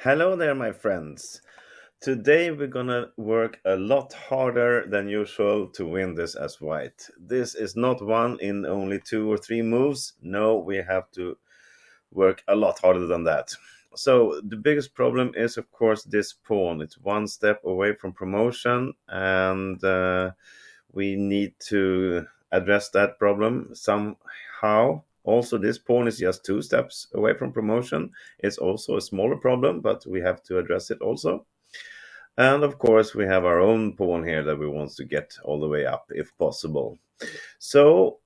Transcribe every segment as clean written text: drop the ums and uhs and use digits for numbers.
Hello there, my friends. Today we're gonna work a lot harder than usual to win this as white. This is not one in only two or three moves. No, we have to work a lot harder than that. So the biggest problem is, of course, this pawn. It's one step away from promotion, and we need to address that problem somehow. Also, this pawn is just two steps away from promotion. It's also a smaller problem, but we have to address it also. And of course, we have our own pawn here that we want to get all the way up if possible. So,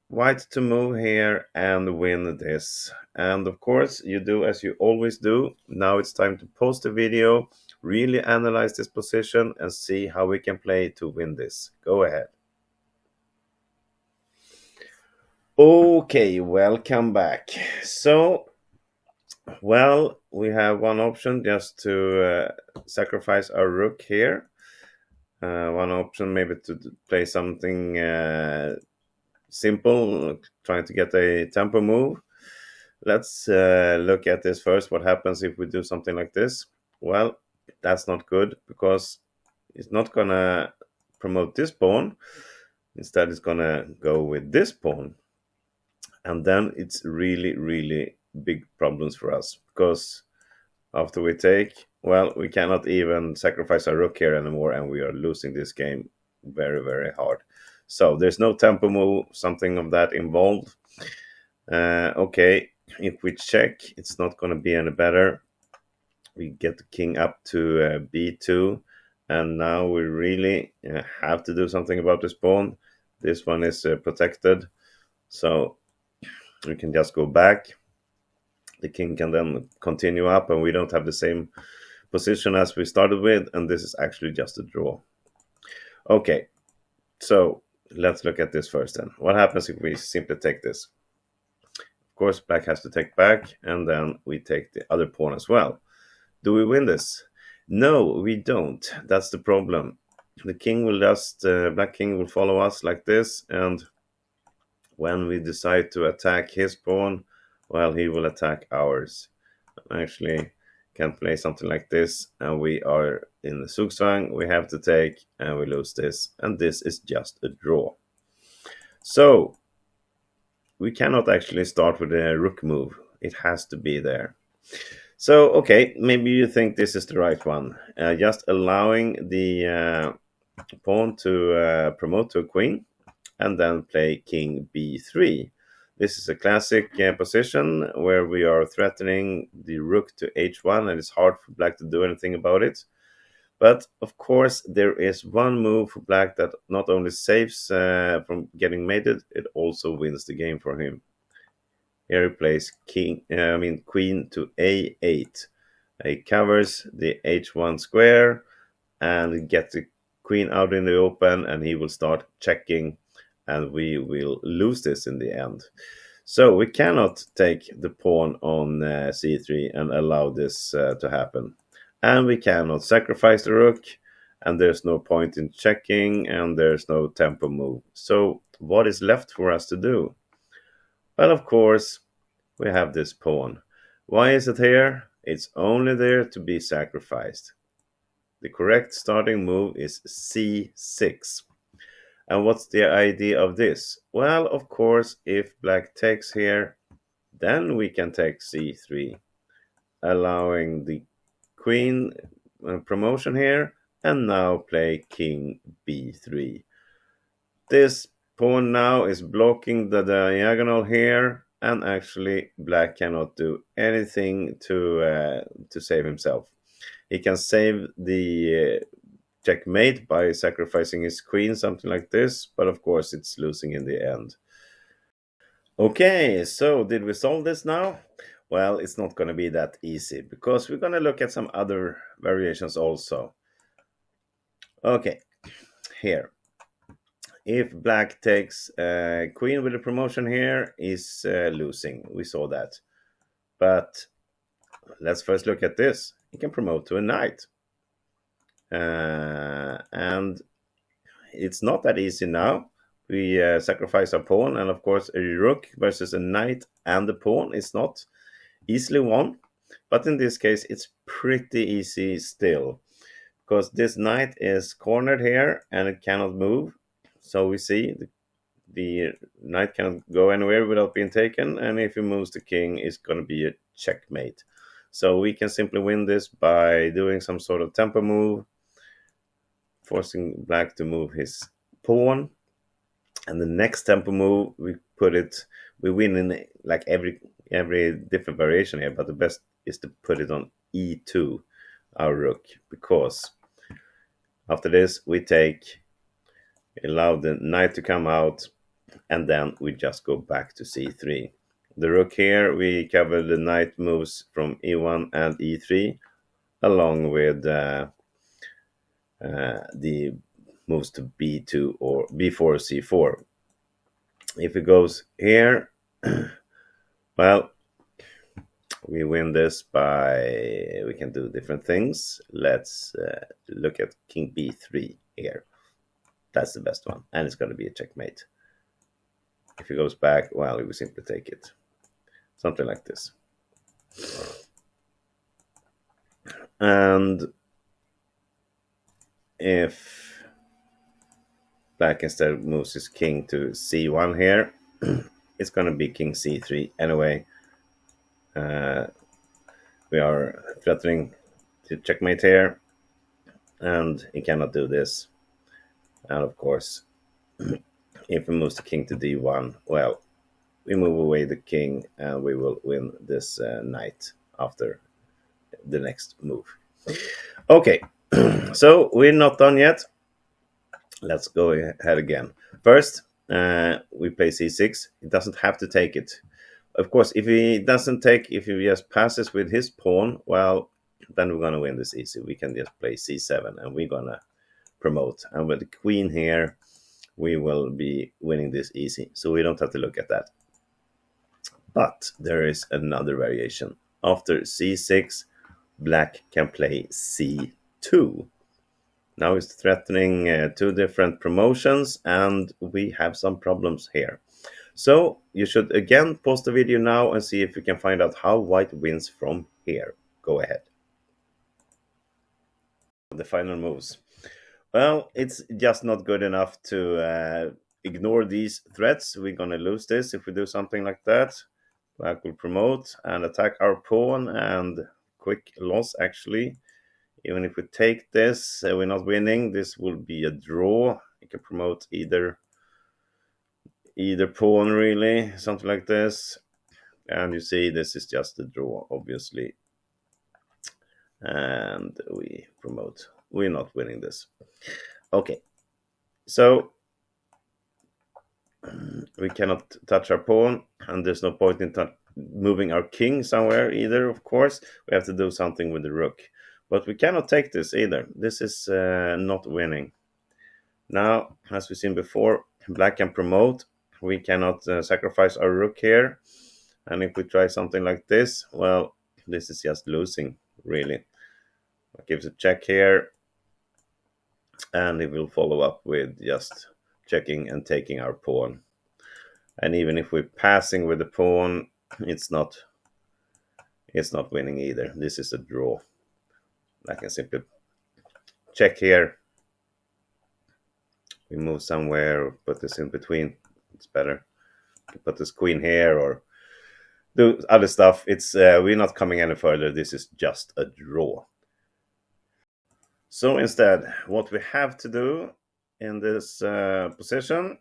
white to move here and win this. And of course, you do as you always do. Now it's time to pause the video, really analyze this position, and see how we can play to win this. Go ahead. Okay, welcome back. So, well, we have one option just to sacrifice our rook here. One option maybe to play something simple, trying to get a tempo move. Let's look at this first. What happens if we do something like this? Well, that's not good because it's not going to promote this pawn. Instead, it's going to go with this pawn. And then it's really, really big problems for us because after we take, well, we cannot even sacrifice our rook here anymore, and we are losing this game very, very hard. So there's no tempo move, something of that involved. Okay, if we check, it's not going to be any better. We get the king up to b2, and now we really have to do something about this pawn. This one is protected, so we can just go back. The king can then continue up, and we don't have the same position as we started with, and this is actually just a draw. Okay, so let's look at this first then. What happens if we simply take this? Of course, black has to take back, and then we take the other pawn as well. Do we win this? No, we don't. That's the problem. The king will just, black king will follow us like this, and when we decide to attack his pawn, well, he will attack ours. Actually, can play something like this, and we are in the Zugzwang. We have to take, and we lose this, and this is just a draw. So we cannot actually start with a rook move. It has to be there. So, okay, maybe you think this is the right one. Just allowing the pawn to promote to a queen, and then play king b3. This is a classic position where we are threatening the rook to h1, and it's hard for black to do anything about it. But of course, there is one move for black that not only saves from getting mated, it also wins the game for him. Here he plays queen to a8. He covers the h1 square and gets the queen out in the open, and he will start checking, and we will lose this in the end. So we cannot take the pawn on c3 and allow this to happen. And we cannot sacrifice the rook, and there's no point in checking, and there's no tempo move. So what is left for us to do? Well, of course, we have this pawn. Why is it here? It's only there to be sacrificed. The correct starting move is c6. And what's the idea of this? Well, of course, if black takes here, then we can take c3, allowing the queen promotion here, and now play king b3. This pawn now is blocking the diagonal here, and actually black cannot do anything to save himself. He can save the checkmate by sacrificing his queen, something like this, but of course it's losing in the end. Okay, so did we solve this now? Well, it's not going to be that easy because we're going to look at some other variations also. Okay, here. If black takes queen with a promotion here, is losing. We saw that. But let's first look at this. He can promote to a knight. And it's not that easy now. We sacrifice our pawn, and of course a rook versus a knight and the pawn is not easily won. But in this case, it's pretty easy still, because this knight is cornered here and it cannot move. So we see the knight cannot go anywhere without being taken, and if he moves the king, it's going to be a checkmate. So we can simply win this by doing some sort of tempo move, forcing black to move his pawn. And the next tempo move, we win in like every different variation here, but the best is to put it on e2, our rook, because after this we allow the knight to come out, and then we just go back to c3. The rook here, we cover the knight moves from e1 and e3, along with the moves to b2 or b4 c4. If it goes here, well, we win this by, we can do different things. Let's look at king b3 here. That's the best one, and it's going to be a checkmate. If he goes back, well, we will simply take it. Something like this. And if black instead moves his king to c1 here, it's going to be king c3 anyway. We are threatening to checkmate here, and he cannot do this. And of course, if we move the king to d1, well, we move away the king and we will win this knight after the next move. Okay, so we're not done yet. Let's go ahead again. First, we play c6. It doesn't have to take it. Of course, if he doesn't take, if he just passes with his pawn, well, then we're going to win this easy. We can just play c7 and we're going to promote. And with the queen here, we will be winning this easy. So we don't have to look at that. But there is another variation. After c6, black can play c2. Now it's threatening two different promotions, and we have some problems here. So you should again pause the video now and see if you can find out how white wins from here. Go ahead. The final moves. Well, it's just not good enough to ignore these threats. We're going to lose this if we do something like that. Black will promote and attack our pawn, and quick loss actually. Even if we take this, we're not winning. This will be a draw. You can promote either pawn really, something like this. And you see this is just a draw, obviously. And we promote. We're not winning this. Okay, so we cannot touch our pawn, and there's no point in moving our king somewhere either, of course. We have to do something with the rook. But we cannot take this either. This is not winning. Now, as we've seen before, black can promote. We cannot sacrifice our rook here. And if we try something like this, well, this is just losing, really. It gives a check here. And it will follow up with just checking and taking our pawn. And even if we're passing with the pawn, it's not winning either. This is a draw. I can simply check here. We move somewhere or put this in between. It's better. Put this queen here or do other stuff. It's we're not coming any further. This is just a draw. So instead, what we have to do in this position,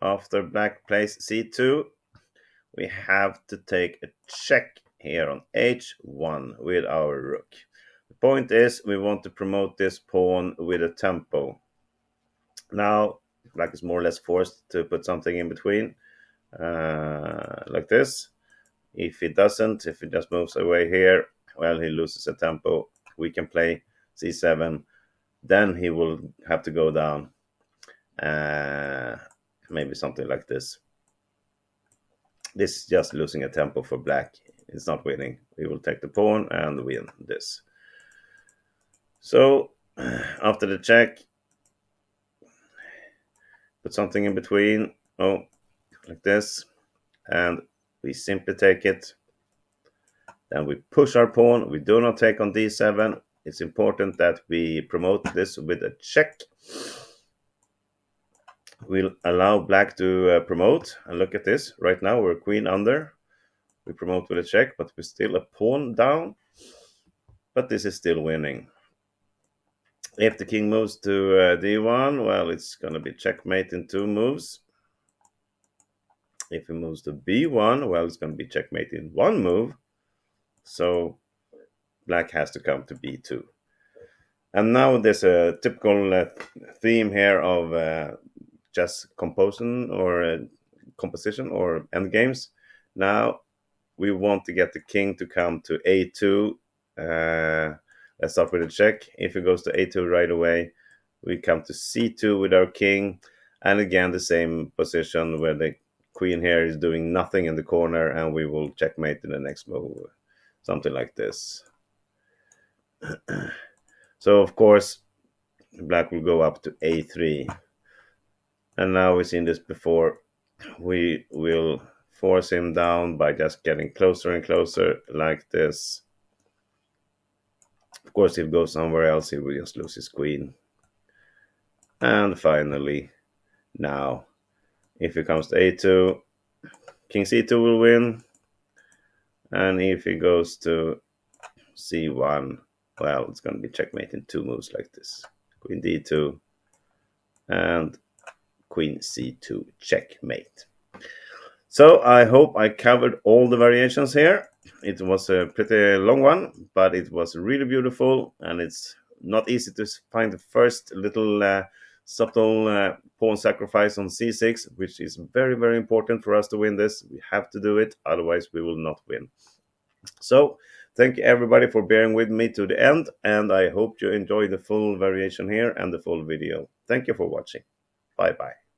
after black plays c2, we have to take a check here on h1 with our rook. The point is we want to promote this pawn with a tempo. Now black is more or less forced to put something in between, like this. If it doesn't, if it just moves away here, well, he loses a tempo. We can play c7. Then he will have to go down. Maybe something like this. This is just losing a tempo for black. It's not winning. We will take the pawn and win this. So after the check, put something in between. Oh, like this. And we simply take it. Then we push our pawn. We do not take on d7. It's important that we promote this with a check. We'll allow black to promote. And look at this. Right now we're queen under. We promote with a check, but we're still a pawn down. But this is still winning. If the king moves to d1, well, it's going to be checkmate in 2 moves. If he moves to b1, well, it's going to be checkmate in 1 move. So black has to come to b2. And now there's a typical theme here of chess composition or endgames. Now we want to get the king to come to a2. Let's start with a check. If it goes to a2 right away, we come to c2 with our king. And again, the same position where the queen here is doing nothing in the corner, and we will checkmate in the next move. Something like this. So, of course, black will go up to a3. And now we've seen this before. We will force him down by just getting closer and closer like this. Of course, if he goes somewhere else, he will just lose his queen. And finally, now, if he comes to a2, king c2 will win. And if he goes to c1, well, it's going to be checkmate in 2 moves like this. Queen d2 and queen c2 checkmate. So I hope I covered all the variations here. It was a pretty long one, but it was really beautiful, and it's not easy to find the first little subtle pawn sacrifice on c6, which is very, very important for us to win this. We have to do it, otherwise we will not win. So thank you everybody for bearing with me to the end, and I hope you enjoy the full variation here and the full video. Thank you for watching. Bye bye.